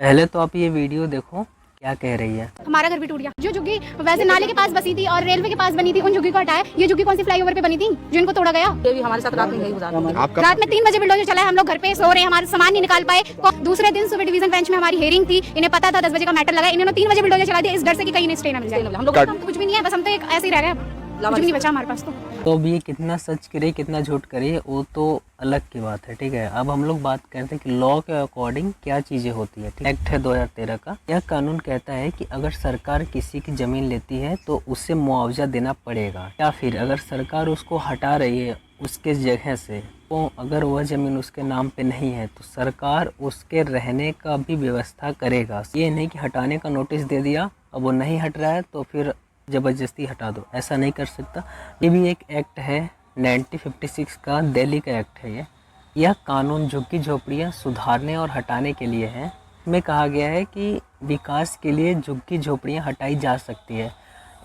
पहले तो आप ये वीडियो देखो क्या कह रही है। हमारा घर भी टूट गया। जो झुग्गी वैसे नाले के पास बसी थी और रेलवे के पास बनी थी, उन झुग्गी को हटाया। ये झुग्गी कौन सी फ्लाईओवर पे बनी थी जो इनको तोड़ा गया? ये भी हमारे साथ रात में यही गुजारा। रात में 3 बजे बुलडोजर चला है, हम लोग घर पे सो रहे हैं, हमारा सामान नहीं निकाल पाए। दूसरे दिन सुबह डिवीजन बेंच में हमारी हियरिंग थी, इन्हें पता था 10 बजे का मैटर लगा, इन्होंने 3 बजे बुलडोजर चला दिया इस डर से कि कहीं इन्हें स्टे ना मिल जाए। हम लोग तो कुछ भी नहीं है, बस हम तो एक ऐसे ही रह गए, कुछ भी नहीं बचा हमारे पास। तो अब ये कितना सच करे कितना झूठ करे वो तो अलग की बात है, ठीक है। अब हम लोग बात करते हैं कि लॉ के अकॉर्डिंग क्या चीज़ें होती है। एक्ट है 2013 का। यह कानून कहता है कि अगर सरकार किसी की ज़मीन लेती है तो उसे मुआवजा देना पड़ेगा, या फिर अगर सरकार उसको हटा रही है उसके जगह से, तो अगर वह ज़मीन उसके नाम पे नहीं है तो सरकार उसके रहने का भी व्यवस्था करेगा। ये नहीं कि हटाने का नोटिस दे दिया, अब वो नहीं हट रहा है तो फिर ज़बरदस्ती हटा दो, ऐसा नहीं कर सकता। ये भी एक एक्ट है 1956 का, दिल्ली का एक्ट है। यह कानून झुग्गी झोपड़ियाँ सुधारने और हटाने के लिए है। इसमें कहा गया है कि विकास के लिए झुग्गी झोपड़ियाँ हटाई जा सकती है।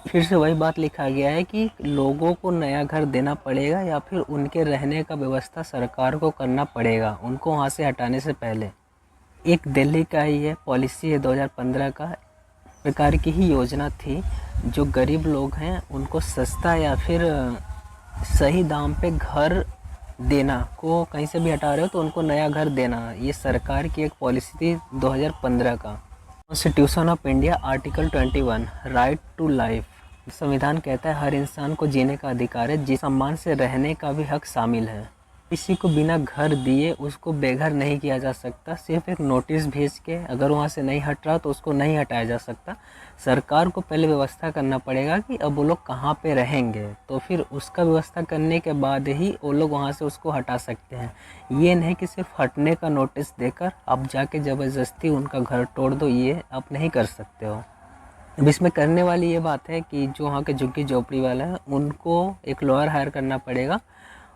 फिर से वही बात लिखा गया है कि लोगों को नया घर देना पड़ेगा या फिर उनके रहने का व्यवस्था सरकार को करना पड़ेगा उनको वहाँ से हटाने से पहले। एक दिल्ली का ही है, पॉलिसी है 2015 का प्रकार की ही योजना थी। जो गरीब लोग हैं उनको सस्ता या फिर सही दाम पे घर देना, को कहीं से भी हटा रहे हो तो उनको नया घर देना, ये सरकार की एक पॉलिसी थी 2015 का। Constitution of India article 21 right to life, संविधान कहता है हर इंसान को जीने का अधिकार है, जिस सम्मान से रहने का भी हक शामिल है। किसी को बिना घर दिए उसको बेघर नहीं किया जा सकता। सिर्फ एक नोटिस भेज के अगर वहाँ से नहीं हट रहा तो उसको नहीं हटाया जा सकता। सरकार को पहले व्यवस्था करना पड़ेगा कि अब वो लोग कहाँ पे रहेंगे, तो फिर उसका व्यवस्था करने के बाद ही वो लोग वहाँ से उसको हटा सकते हैं। ये नहीं कि सिर्फ हटने का नोटिस देकर आप जाके ज़बरदस्ती उनका घर तोड़ दो, ये आप नहीं कर सकते हो। अब इसमें करने वाली ये बात है कि जो वहाँ के झुग्गी झोपड़ी वाला है उनको एक लॉयर हायर करना पड़ेगा,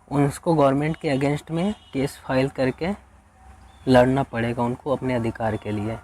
उसको गवर्नमेंट के अगेंस्ट में केस फाइल करके लड़ना पड़ेगा उनको अपने अधिकार के लिए।